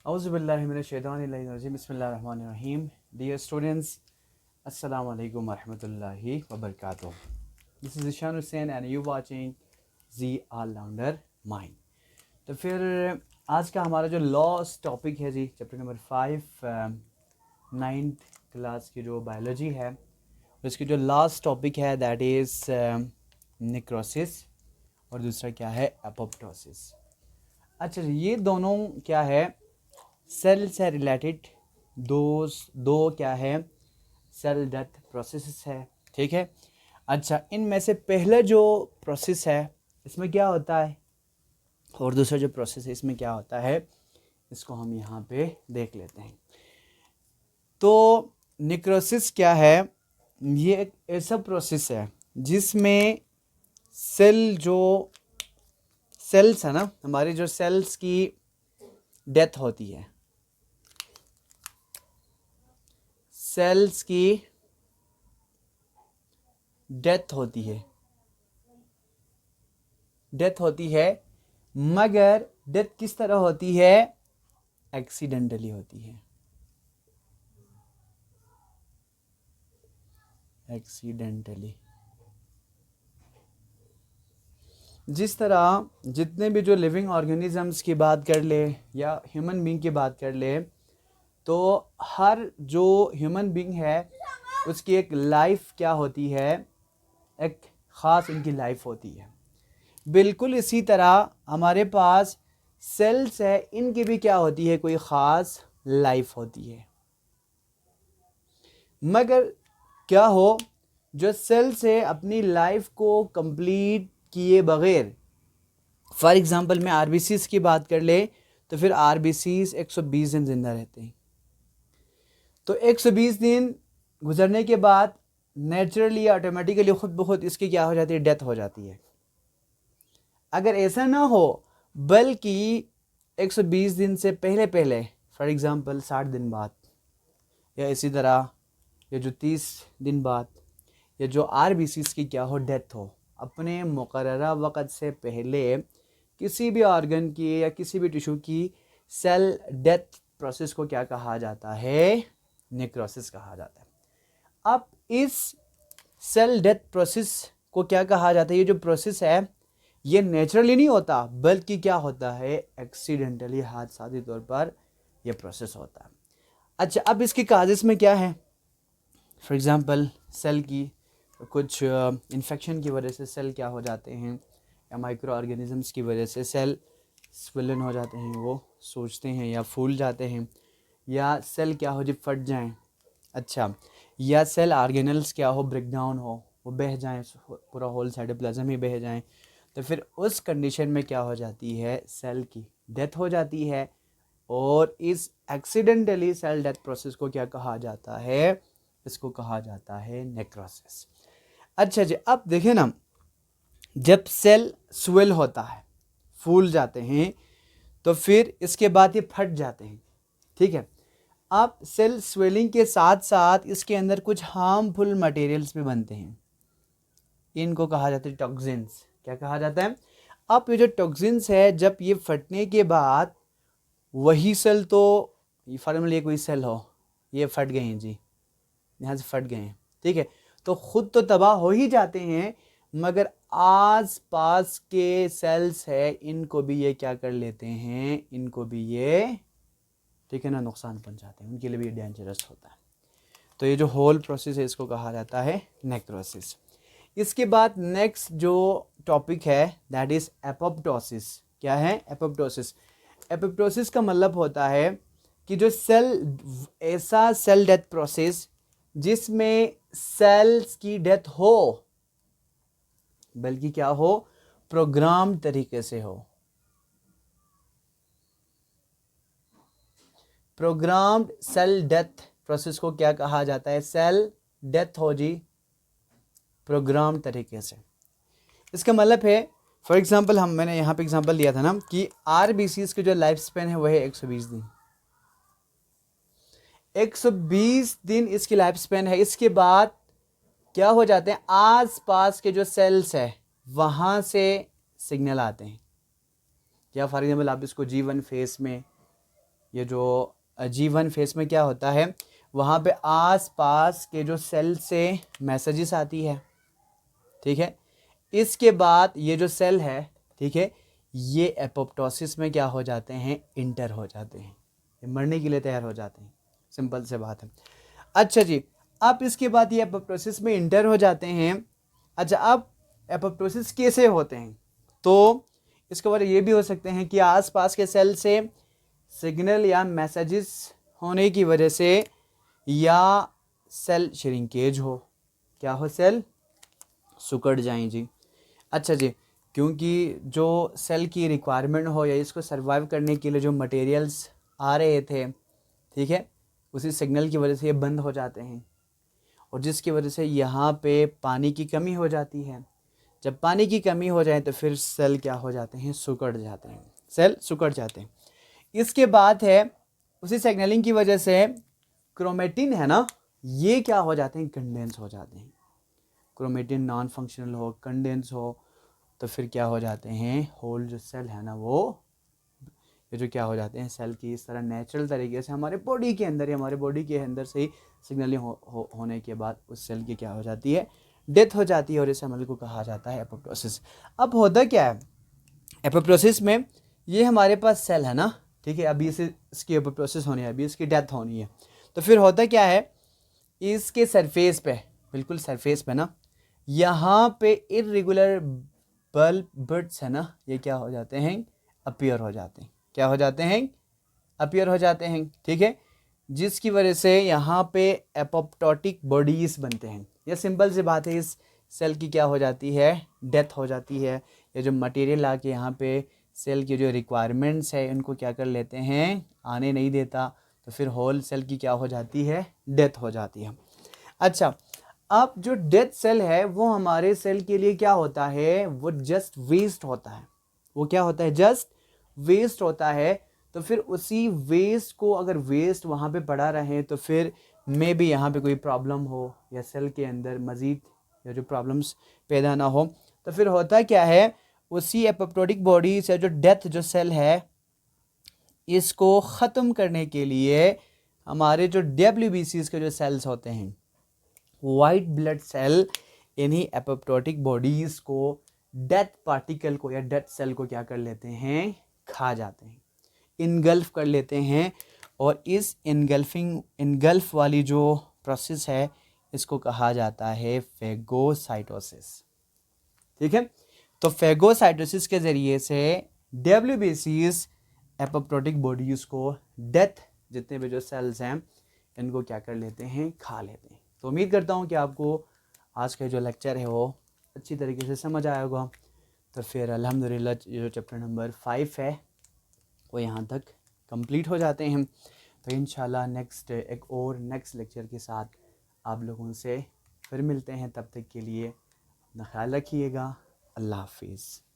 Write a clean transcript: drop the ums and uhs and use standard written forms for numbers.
औज़ुबिल्लाहिमिनश्शैतानिर्रजीम बिस्मिल्लाहिर्रहमानिर्रहीम। Dear students, Assalamu alaikum warahmatullahi wabarakatuh. This is Ishan Hussain and you watching The All-Rounder Mind. तो फिर आज का हमारा जो लास्ट टॉपिक है जी, चैप्टर नंबर 5 नाइन्थ क्लास की जो बायोलॉजी है उसकी जो लास्ट टॉपिक है दैट इज़ नेक्रोसिस और दूसरा क्या है एपोप्टोसिस। अच्छा जी, ये दोनों क्या है सेल से रिलेटेड दो क्या है सेल डेथ प्रोसेस है, ठीक है। अच्छा, इनमें से पहला जो प्रोसेस है इसमें क्या होता है और दूसरा जो प्रोसेस है इसमें क्या होता है, इसको हम यहाँ पे देख लेते हैं। तो नेक्रोसिस क्या है, ये एक ऐसा प्रोसेस है जिसमें सेल्स है ना, हमारी जो सेल्स की डेथ होती है, सेल्स की डेथ होती है मगर डेथ किस तरह होती है, एक्सीडेंटली होती है, एक्सीडेंटली। जिस तरह जितने भी जो लिविंग ऑर्गेनिजम्स की बात कर ले या ह्यूमन बीइंग की बात कर ले, तो हर जो ह्यूमन बीइंग है उसकी एक लाइफ क्या होती है, एक ख़ास उनकी लाइफ होती है। बिल्कुल इसी तरह हमारे पास सेल्स है, इनकी भी क्या होती है, कोई ख़ास लाइफ होती है। मगर क्या हो, जो सेल्स है अपनी लाइफ को कंप्लीट किए बगैर, फॉर एग्ज़ाम्पल मैं आरबीसीज की बात कर ले तो फिर आरबीसीज 120 दिन जिंदा रहते हैं। तो 120 दिन गुजरने के बाद नेचुरली ऑटोमेटिकली खुद ब खुद इसकी क्या हो जाती है, डेथ हो जाती है। अगर ऐसा ना हो बल्कि 120 दिन से पहले फॉर एग्ज़ाम्पल 60 दिन बाद या इसी तरह या जो 30 दिन बाद या जो आरबीसीज की क्या हो, डेथ हो, अपने मुकर्ररा वक़्त से पहले किसी भी ऑर्गन की या किसी भी टिश्यू की सेल डेथ प्रोसेस को क्या कहा जाता है, नेक्रोसिस कहा जाता है। अब इस सेल डेथ प्रोसेस को क्या कहा जाता है, ये जो प्रोसेस है ये नेचुरली नहीं होता बल्कि क्या होता है, एक्सीडेंटली, हादसाती तौर पर यह प्रोसेस होता है। अच्छा, अब इसकी काजेस में क्या है, फॉर एग्ज़ाम्पल सेल की कुछ इन्फेक्शन की वजह से सेल क्या हो जाते हैं, या माइक्रो ऑर्गेनिजम्स की वजह से सेल स्वेलन हो जाते हैं, वो सोचते हैं या फूल जाते हैं, या सेल क्या हो, जब फट जाएं। अच्छा, या सेल ऑर्गेनल्स क्या हो, ब्रेक डाउन हो, वो बह जाएं, पूरा होल साइटोप्लाज्म ही बह जाएं, तो फिर उस कंडीशन में क्या हो जाती है, सेल की डेथ हो जाती है। और इस एक्सीडेंटली सेल डेथ प्रोसेस को क्या कहा जाता है, इसको कहा जाता है नेक्रोसिस। अच्छा जी, अब देखें ना, जब सेल स्वेल होता है, फूल जाते हैं, तो फिर इसके बाद ये फट जाते हैं, ठीक है। अब सेल स्वेलिंग के साथ साथ इसके अंदर कुछ हार्मफुल मटेरियल्स भी बनते हैं, इनको कहा जाता है टॉक्सिन्स। क्या कहा जाता है, अब ये जो टॉक्सिन्स है जब ये फटने के बाद वही सेल, तो फॉर एग्जाम्पल ये कोई सेल हो, ये फट गए हैं जी, यहाँ से फट गए हैं, ठीक है, तो खुद तो तबाह हो ही जाते हैं मगर आस पास के सेल्स है इनको भी ये क्या कर लेते हैं, इनको भी ये, ठीक है ना, नुकसान पहुंचाते हैं, उनके लिए भी डेंजरस होता है। तो ये जो होल प्रोसेस है इसको कहा जाता है नेक्रोसिस। इसके बाद नेक्स्ट जो टॉपिक है दैट इज एपोप्टोसिस। क्या है एपोप्टोसिस? एपोप्टोसिस का मतलब होता है कि जो सेल, ऐसा सेल डेथ प्रोसेस जिसमें सेल्स की डेथ हो बल्कि क्या हो, प्रोग्राम तरीके से हो। प्रोग्राम्ड सेल डेथ प्रोसेस को क्या कहा जाता है, सेल डेथ हो जी प्रोग्राम तरीके से। इसका मतलब है फॉर एग्जांपल मैंने यहाँ पे एग्जांपल दिया था ना कि आरबीसीज की जो लाइफ स्पेन है वह है 120 दिन। 120 दिन इसकी लाइफ स्पेन है। इसके बाद क्या हो जाते हैं, आसपास के जो सेल्स है वहाँ से सिग्नल आते हैं। या फॉर एग्जांपल आप इसको G1 फेस में ये जो G1 फेस में क्या होता है, वहाँ पे आस पास के जो सेल से मैसेजेस आती है, ठीक है। इसके बाद ये जो सेल है, ठीक है, ये एपोप्टोसिस में क्या हो जाते हैं, इंटर हो जाते हैं, ये मरने के लिए तैयार हो जाते हैं। सिंपल से बात है। अच्छा जी, अब इसके बाद ये एपोप्टोसिस में इंटर हो जाते हैं। अच्छा, अब एपोप्टोसिस कैसे होते हैं, तो इसके बाद ये भी हो सकते हैं कि आसपास के सेल से सिग्नल या मैसेजेस होने की वजह से, या सेल श्रिंकेज हो, क्या हो, सेल सिकुड़ जाएं जी। अच्छा जी, क्योंकि जो सेल की रिक्वायरमेंट हो या इसको सरवाइव करने के लिए जो मटेरियल्स आ रहे थे, ठीक है, उसी सिग्नल की वजह से ये बंद हो जाते हैं, और जिसकी वजह से यहाँ पे पानी की कमी हो जाती है। जब पानी की कमी हो जाए तो फिर सेल क्या हो जाते हैं, सिकुड़ जाते हैं, सेल सिकुड़ जाते हैं। इसके बाद है, उसी सिग्नलिंग की वजह से क्रोमेटिन है ना, ये क्या हो जाते हैं, कंडेंस हो जाते हैं। क्रोमेटिन नॉन फंक्शनल हो, कंडेंस हो, तो फिर क्या हो जाते हैं, होल जो सेल है ना, वो ये जो क्या हो जाते हैं, सेल की इस तरह नेचुरल तरीके से हमारे बॉडी के अंदर, हमारे बॉडी के अंदर से ही सिग्नलिंग होने के बाद उस सेल की क्या हो जाती है, डेथ हो जाती है, और इस अमल को कहा जाता है एपोप्टोसिस। अब होता क्या है एपोप्टोसिस में, ये हमारे पास सेल है ना, ठीक है, अभी इसकी एपोप्टोसिस होनी है, अभी इसकी डेथ होनी है। तो फिर होता क्या है, इसके सरफेस पे, बिल्कुल सरफेस पे ना, यहाँ पे इरेगुलर बल्ब्स है ना, ये क्या हो जाते हैं, अपीयर हो जाते हैं, क्या हो जाते हैं, अपीयर हो जाते हैं, ठीक है, जिसकी वजह से यहाँ पे एपोप्टोटिक बॉडीज बनते हैं। ये सिंपल सी बात है, इस सेल की क्या हो जाती है, डेथ हो जाती है। ये जो मटेरियल आके यहाँ पे सेल की जो रिक्वायरमेंट्स है इनको क्या कर लेते हैं, आने नहीं देता, तो फिर होल सेल की क्या हो जाती है, डेथ हो जाती है। अच्छा, अब जो डेथ सेल है वो हमारे सेल के लिए क्या होता है, वो जस्ट वेस्ट होता है। वो क्या होता है, जस्ट वेस्ट होता है। तो फिर उसी वेस्ट को, अगर वेस्ट वहाँ पे पड़ा रहे तो फिर मे भी यहाँ पे कोई प्रॉब्लम हो, या सेल के अंदर मज़ीद या जो प्रॉब्लम्स पैदा ना हो, तो फिर होता क्या है, उसी एपोप्टोटिक बॉडी से जो डेथ जो सेल है, इसको ख़त्म करने के लिए हमारे जो WBCs के जो सेल्स होते हैं, वाइट ब्लड सेल, इन्हीं एपोप्टोटिक बॉडीज़ को, डेथ पार्टिकल को या डेथ सेल को क्या कर लेते हैं, खा जाते हैं, इनगल्फ कर लेते हैं। और इस इनगल्फ वाली जो प्रोसेस है, इसको कहा जाता है फेगोसाइटोसिस, ठीक है। तो फेगोसाइटोसिस के ज़रिए से WBCs एपोप्टोटिक बॉडीज़ को, डेथ जितने भी जो सेल्स हैं, इनको क्या कर लेते हैं, खा लेते हैं। तो उम्मीद करता हूँ कि आपको आज का जो लेक्चर है वो अच्छी तरीके से समझ आया होगा। तो फिर अल्हम्दुलिल्लाह जो चैप्टर नंबर 5 है वो यहाँ तक कंप्लीट हो जाते हैं। तो इंशाल्लाह नेक्स्ट लेक्चर के साथ आप लोगों से फिर मिलते हैं। तब तक के लिए अपना ख्याल रखिएगा। अल्लाह हाफिज़।